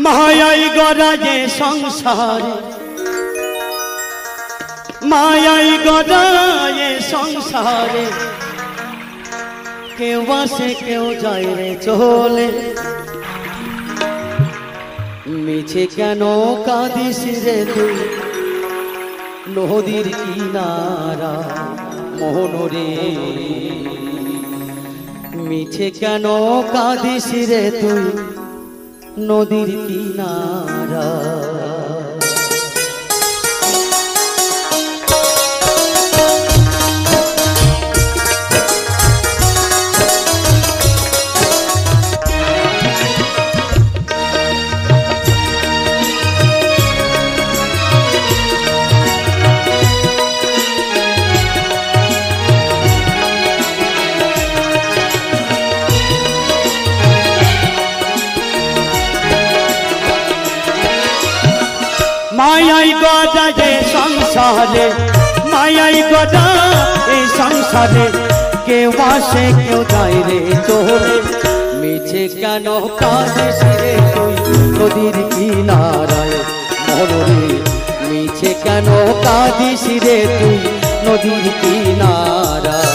মায়াই গড়া যে সংসারে, মায়াই গড়া যে সংসারে, কেউ আসে কেউ যায় রে চলে। মিছে কেন কাঁদিস রে তুই নদীর কিনারা মোহন রে, মিছে কেন কাঁদিস রে তুই নদীর কিনারা। মায়াই গড়া যে সংসারে, মায়াই গড়া এই সংসারে, কেউ আসে কেউ যায় রে চলে। মিছে কেন কাঁদিস রে তুই নদীর কিনারায় মোহন রে, মিছে কেন কাঁদিস রে তুই নদীর কিনারায়।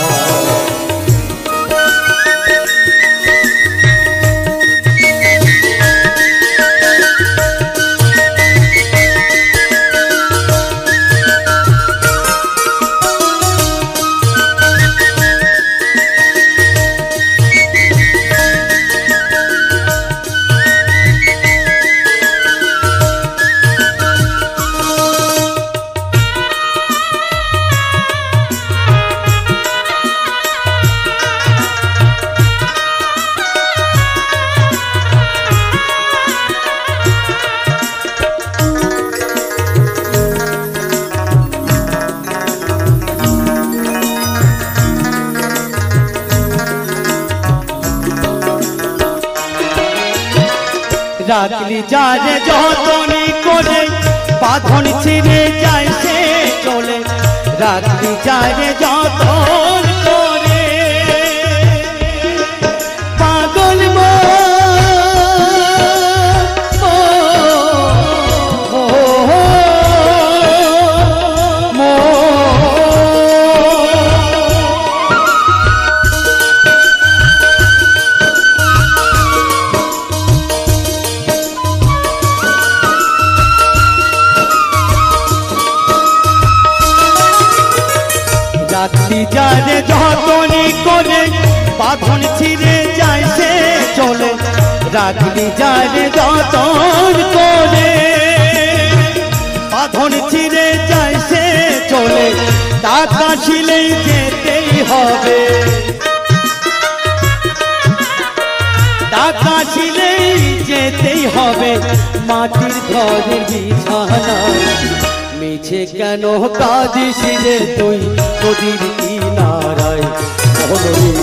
রাখলি যারে যতনি করে বাঁধন ছিঁড়ে যায় সে চলে, রাখলি যারে যতন করে পাগল রাখলি যারে যতনি করে বাঁধন ছিঁড়ে যায় সে চলে, রাখলি যারে যতন করে বাঁধন ছিঁড়ে যায় সে চলে। টাকা ছিলেই যেতেই হবে, টাকা ছিলেই যেতেই হবে মাটির ঘরের বিছানায়। মিছে কেন কাঁদিস রে তুই নদীর কিনারায় মোহন রে,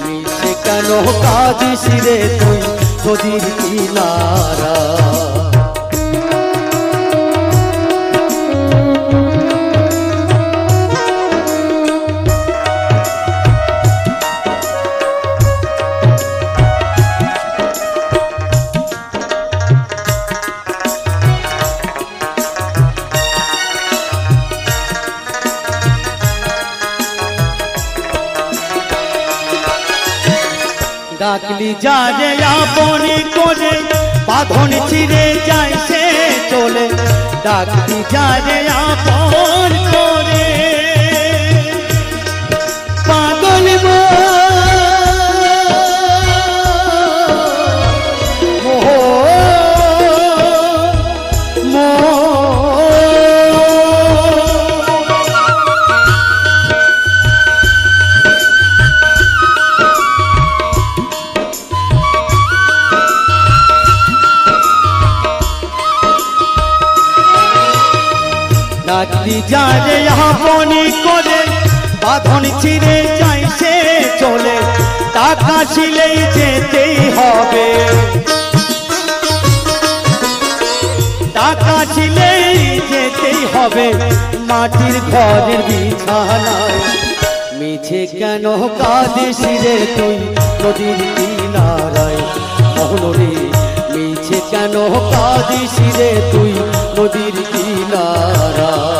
মিছে কেন কাঁদিস রে তুই নদীর কিনারায়। ডাকলি যারে আপনি করে বাঁধন ছিঁড়ে যায় সে চলে, ডাকলি যারে আপন করে পাগল ডাকলি যারে আপনি করে বাঁধন ছিঁড়ে যায় সে চলে, টাকা ছিলেই যেতেই হবে। টাকা ছিলেই যেতেই হবে মাটির ঘরের বিছানায়। মিছে কেন কাঁদিস রে তুই নদীর কিনারায়, মোহন রে মিছে কেন কাঁদিস রে তুই নদীর কিনারায়।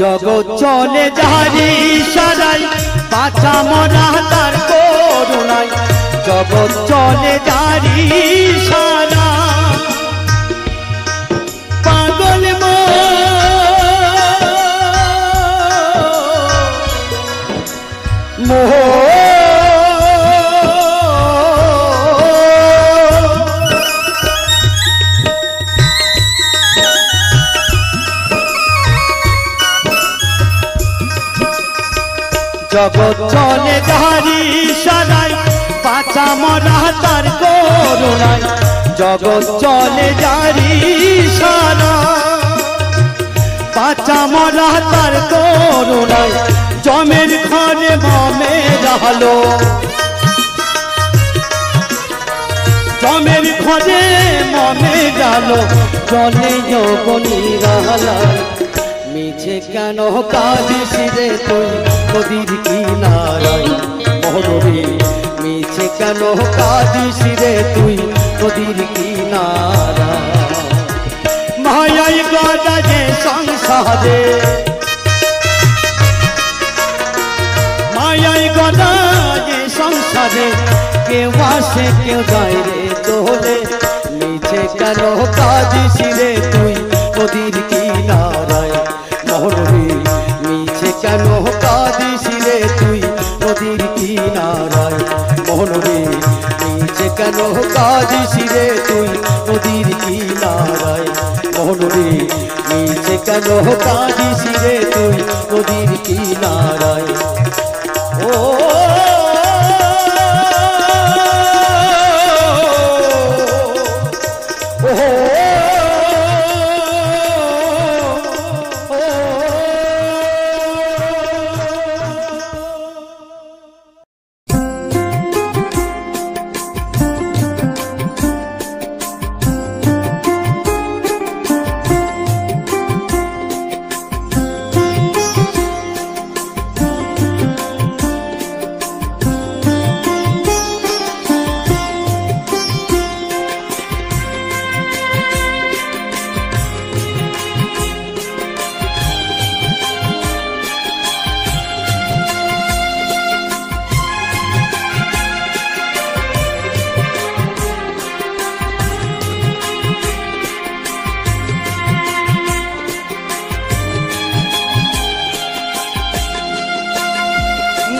জগৎ চলে যারি সারাই বাঁচা মরা তার করুণায়, জগৎ চলে যারি সারা পাগল মোহ জগৎ চলে যারি সারাই বাঁচা মরা তার করুণায়, জগৎ চলে যারি সারা বাঁচা মরা তার করুণায়। জমের ঘরে মমে রাহলো, জমের ঘরে মমে রাহলো, জলে যৌবনী রাহলায়। মিছে কেন কাঁদিস রে তুই নদীর কিনারায়, মোহন রে মিছে কেন কাঁদিস রে তুই নদীর কিনারায়। মায়াই গদা যে সংসারে, মায়াই গদা যে সংসারে, কেউ আসে কেউ যায় রে চলে। মিছে কেন কাঁদিস রে তুই নদীর কিনারায়, মোহন রে মিছে কেন কাঁদিস রে তুই নদীর কিনারায়, মোহন রে মিছে কেন কাঁদিস রে তুই নদীর কিনারায়, মোহন রে মিছে কেন কাঁদিস রে তুই নদীর কিনারায়। ও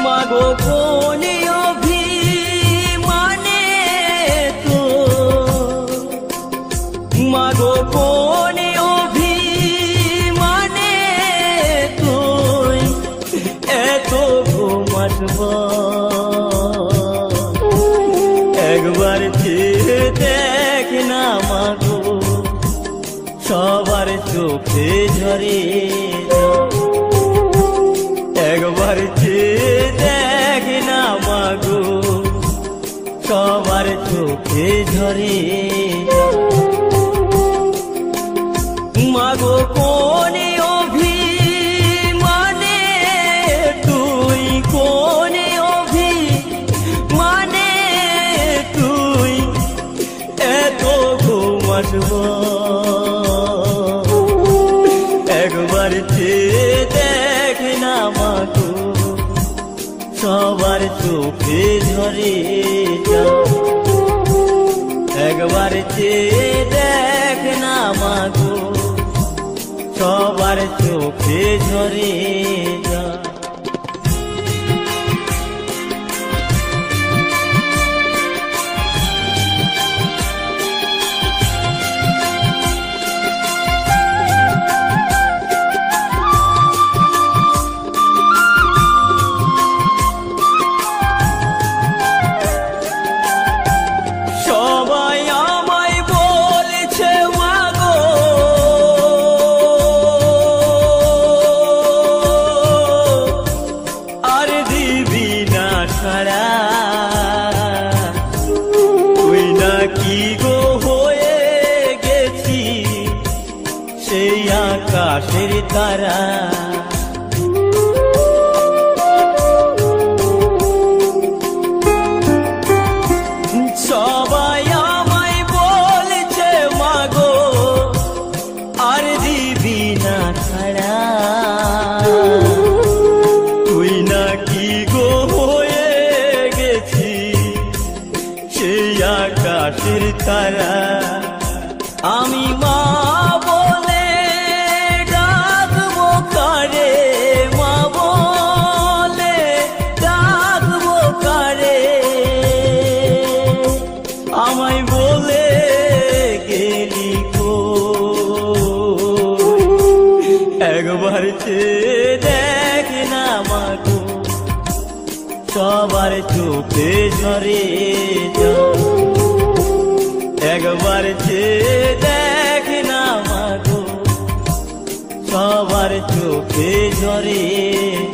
মাগো কোনে অভিমানে তো, মাগো কোনে অভিমানে তুই এত ঘুমাসবা, একবার চেয়ে দেখ না মাগো সবার চোখে ঝরে, একবার চেয়ে দেখ না মাগো সবার চোখে ঝরে। মাগো কোনে অভিমানে তুই, কোনে অভিমানে তুই এত ঘুমাসবা, একবার চেয়ে দেখ না মাগো সবার চোখে ঝরে, একবার চেয়ে দেখ না মাগো সবার চোখে ঝরে। কারা সবাই আমায় বলছে মাগো আর দিবি না ছাড়া তুই নাকি গো হয়ে গেছি সেই আকাশের তারা আমি মা বলে ডাকবো কারে মা বলে ডাকবো কারে আমায় বলে গেলি কই একবার চেয়ে দেখ না মাগো সবার চোখে ঝরে যায় একবার চেয়ে দেখ না মাগো সবার চোখে ঝরে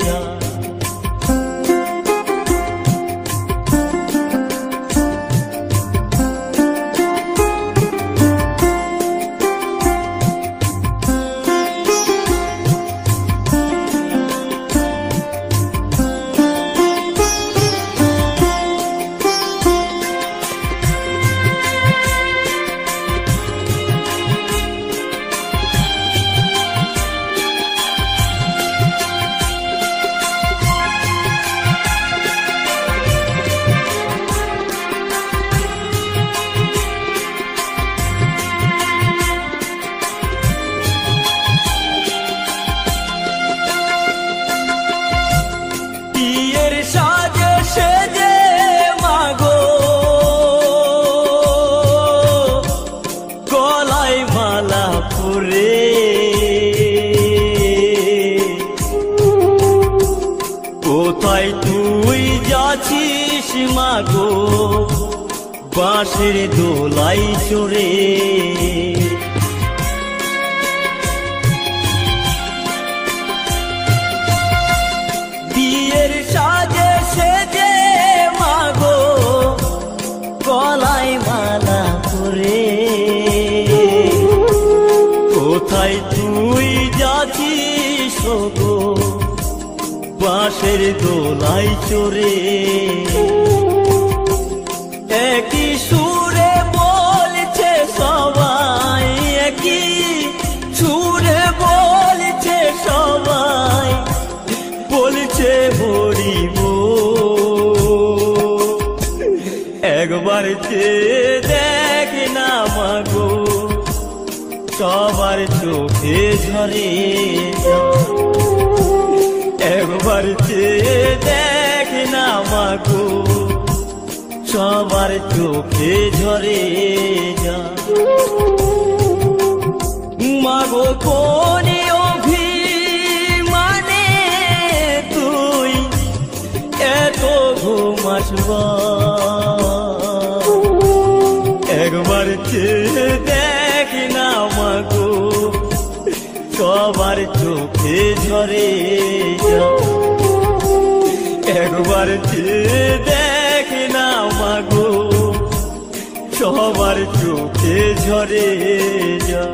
যায় সাজে সেজে মাগো গলায় মালা পরে কোথায় তুই যাচ্ছিস মাগো বাঁশের দোলাই চড়ে বিয়ের সাজে সেজে মাগো গলায় মালা পরে কোথায় তুই যাচ্ছিস গো বাঁশের দোলাই চড়ে একই সুরে বলছে সবাই একই সুরে বলছে সবাই বলছে মরিব একবার চেয়ে দেখ না মাগো সবার চোখে ঝরে একবার চেয়ে দেখ না মাগো সবার চোখে ঝরে যা মাগো কোন অভিমানে তুই এত ঘুমাসবা একবার চেয়ে দেখ না মাগো সবার চোখে ঝরে যা একবার চেয়ে দেখ না মাগো সবার চোখে ঝরে যা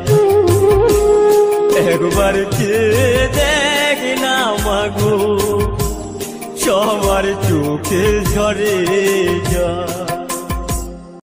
একবার চেয়ে দেখ না মাগো সবার চোখে ঝরে যা।